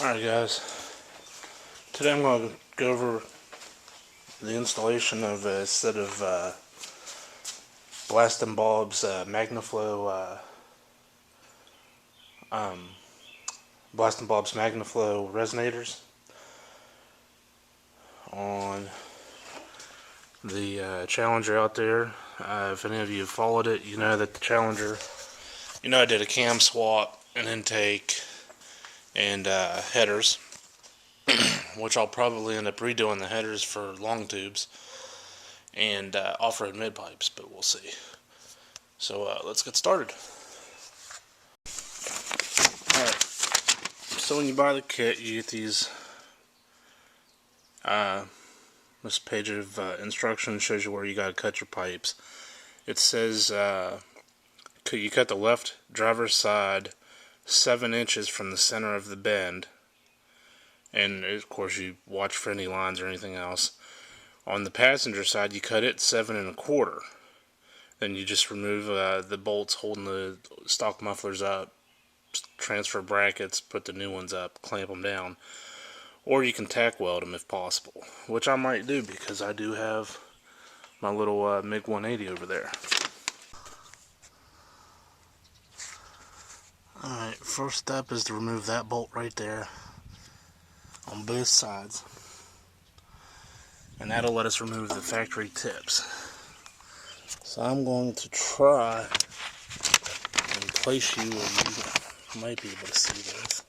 Alright guys, today I'm going to go over the installation of a set of blastin bulbs, magnaflow, blastin bulbs magnaflow resonators on the Challenger out there. If any of you have followed it, you know that the Challenger, I did a cam swap, an intake, and headers, which I'll probably end up redoing the headers for long tubes and off-road mid pipes, but we'll see. So let's get started. Alright, so when you buy the kit, you get these this page of instructions shows you where you gotta cut your pipes. It says you cut the left driver's side 7 inches from the center of the bend, and of course you watch for any lines or anything else. On the passenger side, you cut it 7 1/4. Then you just remove the bolts holding the stock mufflers up, transfer brackets, put the new ones up, clamp them down, or you can tack weld them if possible, which I might do because I do have my little MiG 180 over there. Alright, first step is to remove that bolt right there on both sides, and that'll let us remove the factory tips. So I'm going to try and place you where you might be able to see this.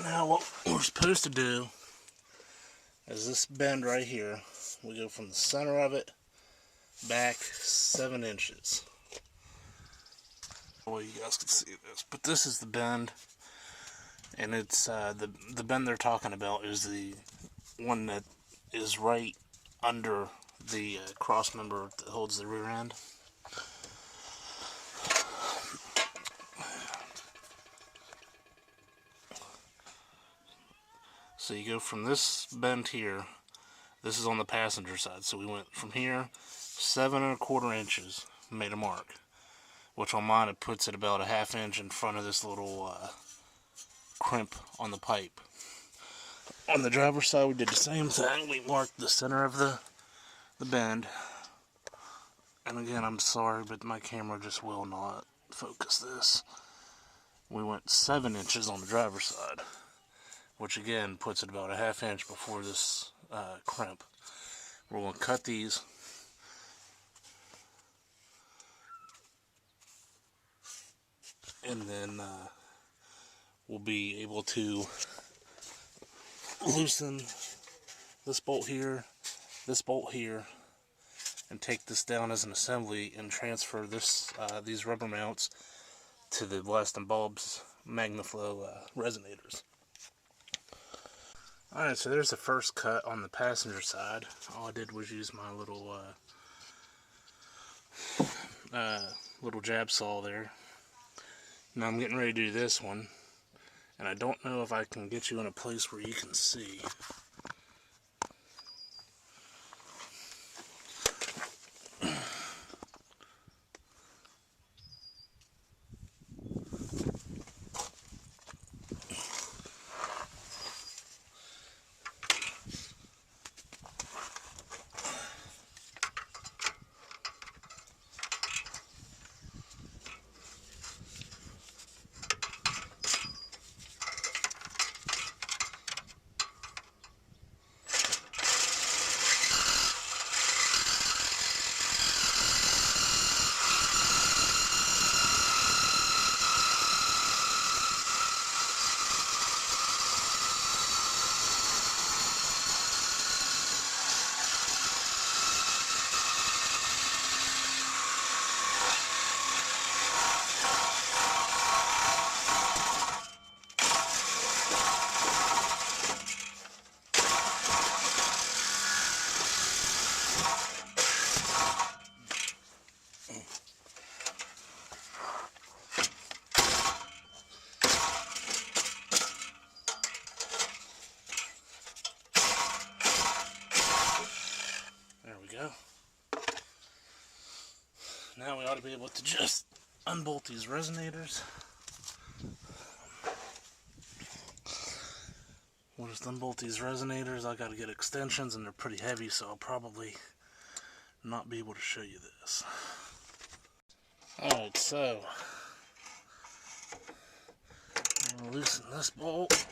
Now what we're supposed to do is this bend right here. We go from the center of it back 7 inches. Well, you guys can see this, but this is the bend, and it's the bend they're talking about is the one that is right under the cross member that holds the rear end. So you go from this bend here, this is on the passenger side, so we went from here 7 1/4 inches, made a mark, which on mine it puts it about a 1/2 inch in front of this little crimp on the pipe. On the driver's side we did the same thing. We marked the center of the bend, and again, I'm sorry, but my camera just will not focus this. We went 7 inches on the driver's side, which again puts it about a 1/2 inch before this crimp. We're going to cut these, and then we'll be able to loosen this bolt here, and take this down as an assembly and transfer this these rubber mounts to the blastin bulbs magnaflow resonators. Alright, so there's the first cut on the passenger side. All I did was use my little little jab saw there. Now I'm getting ready to do this one, and I don't know if I can get you in a place where you can see. There we go. Now we ought to be able to just unbolt these resonators. We'll just unbolt these resonators. I gotta get extensions and they're pretty heavy, so I'll probably not be able to show you this. Alright, so I'm gonna loosen this bolt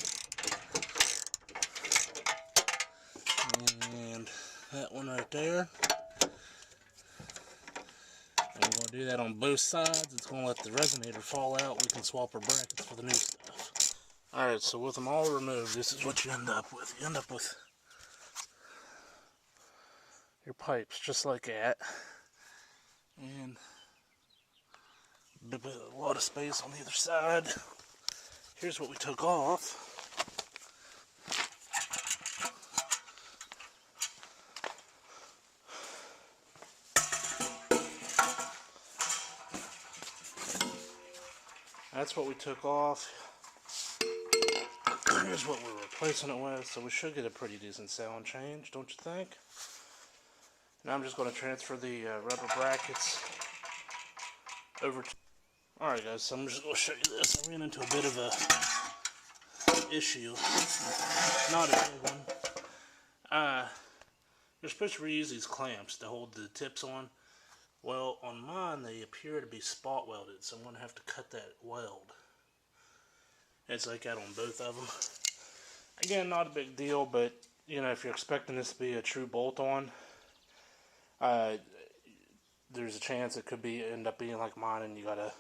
and that one right there. And we're going to do that on both sides. It's going to let the resonator fall out. We can swap our brackets for the new stuff. Alright, so with them all removed, this is what you end up with. You end up with your pipes just like that. And a lot of space on either side. Here's what we took off. That's what we took off. Here's what we're replacing it with, so we should get a pretty decent sound change, don't you think? Now I'm just going to transfer the rubber brackets over to... Alright guys, so I'm just going to show you this. I ran into a bit of a issue. Not a big one. You're supposed to reuse these clamps to hold the tips on. Well, on mine, they appear to be spot welded, so I'm going to have to cut that weld. It's like that on both of them. Again, not a big deal, but, you know, if you're expecting this to be a true bolt-on, there's a chance it could be end up being like mine, and you got to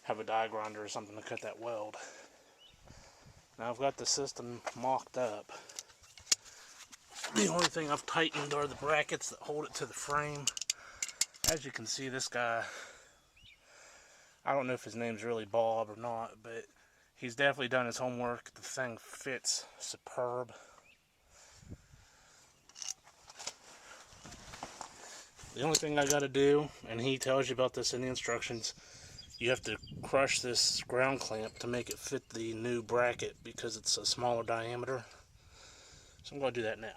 have a die grinder or something to cut that weld. Now, I've got the system mocked up. The only thing I've tightened are the brackets that hold it to the frame. As you can see, this guy, I don't know if his name's really Bob or not, but he's definitely done his homework. The thing fits superb. The only thing I got to do, and he tells you about this in the instructions, you have to crush this ground clamp to make it fit the new bracket because it's a smaller diameter. So I'm going to do that now.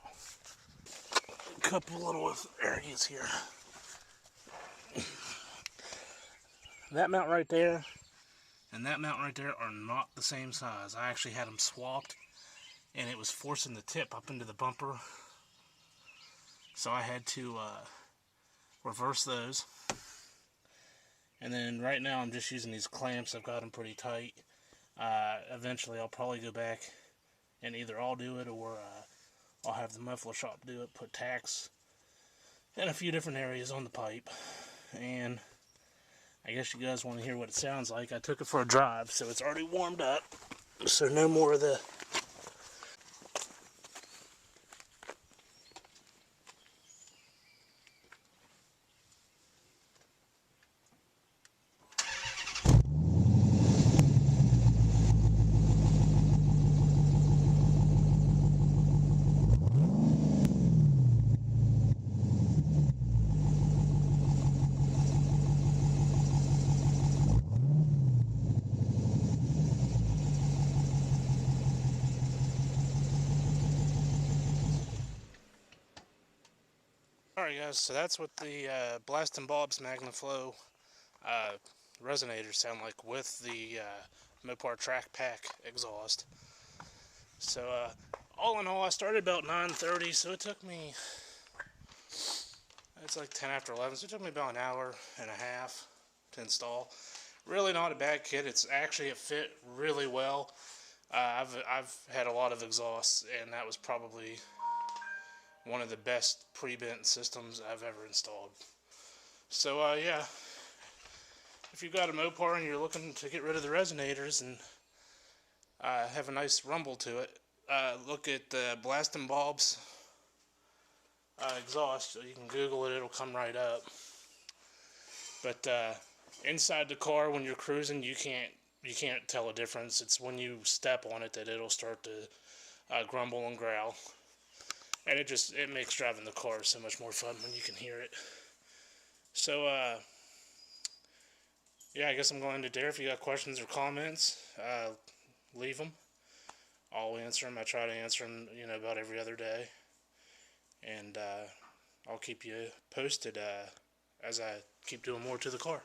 A couple little areas here. That mount right there and that mount right there are not the same size. I actually had them swapped and it was forcing the tip up into the bumper. So I had to reverse those. And then right now I'm just using these clamps. I've got them pretty tight. Eventually I'll probably go back and either I'll do it or I'll have the muffler shop do it, put tacks in a few different areas on the pipe. And I guess you guys want to hear what it sounds like. I took it for a drive, so it's already warmed up. So no more of the... Alright guys, so that's what the Blastin' Bob's magnaflow resonators sound like with the Mopar Track Pack exhaust. So all in all, I started about 9:30, so it took me, it's like 10 after 11, so it took me about an hour and a half to install. Really not a bad kit. It fit really well. I've had a lot of exhausts, and that was probably one of the best pre-bent systems I've ever installed. So yeah, if you've got a Mopar and you're looking to get rid of the resonators and have a nice rumble to it, look at the Blastin' Bob's exhaust. You can Google it; it'll come right up. But inside the car, when you're cruising, you can't tell a difference. It's when you step on it that it'll start to grumble and growl. And it makes driving the car so much more fun when you can hear it. So, yeah, I guess I'm going to dare. If you got questions or comments, leave them. I'll answer them. I try to answer them, about every other day. And I'll keep you posted as I keep doing more to the car.